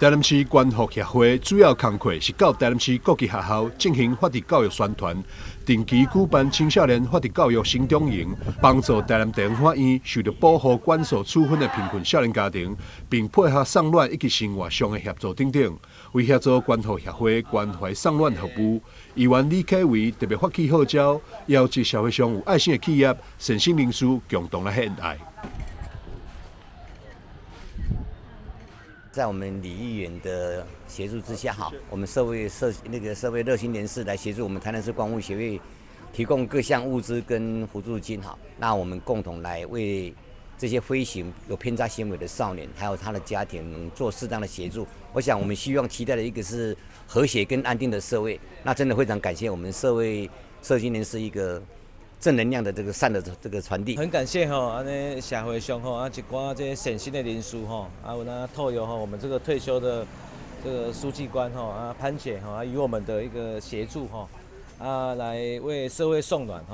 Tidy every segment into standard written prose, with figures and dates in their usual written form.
台南市关护协会主要工作是到台南市各级学校进行法治教育宣传，定期举办青少年法治教育成长营，帮助台南地方法院受到保护管束处分的贫困少年家庭，并配合送暖以及生活上的协助等等。为协助关护协会关怀送暖服务，议员李启伟特别发起号召，邀集社会上有爱心的企业、善心人士共同来献爱。在我们李议员的协助之下，我们社会热心人士来协助我们台南市关护协会提供各项物资跟辅助金，那我们共同来为这些飞行有偏差行为的少年，还有他的家庭做适当的协助。我想我们希望期待的一个是和谐跟安定的社会。那真的非常感谢我们社心人士一个正能量的这个善的这个传递，很感谢安尼社会上一寡这善心的人士有那透由我们这个退休的这个书记官潘姐与我们的一个协助来为社会送暖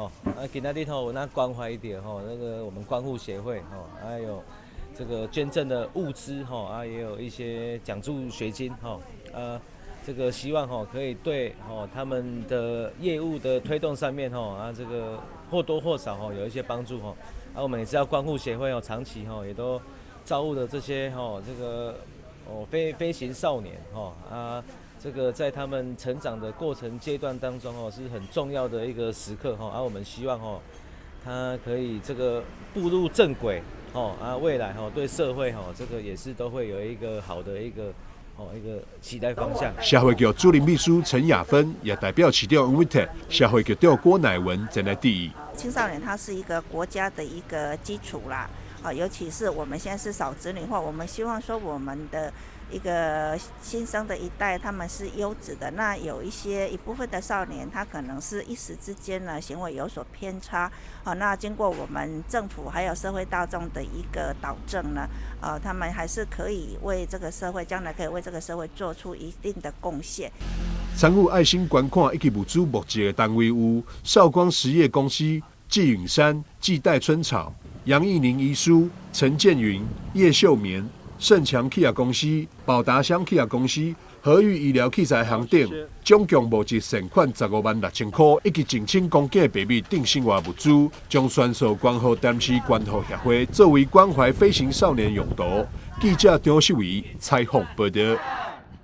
今仔日有那关怀一点那个我们关护协会还有这个捐赠的物资也有一些奖助学金这个希望可以对他们的业务的推动上面这个或多或少有一些帮助我们也知道关护协会长期也都照顾的这些这个飞行少年这个在他们成长的过程阶段当中是很重要的一个时刻我们希望他可以这个步入正轨未来对社会这个也是都会有一个好的一个期待方向。社会局主任秘书陈雅芬也代表市长吴伟特、社会局长郭乃文前来致意。青少年他是一个国家的一个基础啦，尤其是我们现在是少子女化，我们希望说我们的一个新生的一代他们是优质的，那有一部分的少年他可能是一时之间呢行为有所偏差，那经过我们政府还有社会大众的一个导正呢，他们还是可以为这个社会将来可以为这个社会做出一定的贡献。参与爱心捐款以及物资募集的单位有少光实业公司、季允山、季代春草、杨义宁遗书、陈建云、叶秀棉、盛强企业公司、宝达乡企业公司、和裕医疗器材行等，总共募集善款15万6千块，以及1000公斤的白米等生活物资，将全数捐予台南市关护协会，作为关怀飞行少年用途。记者张秀仪采访报道。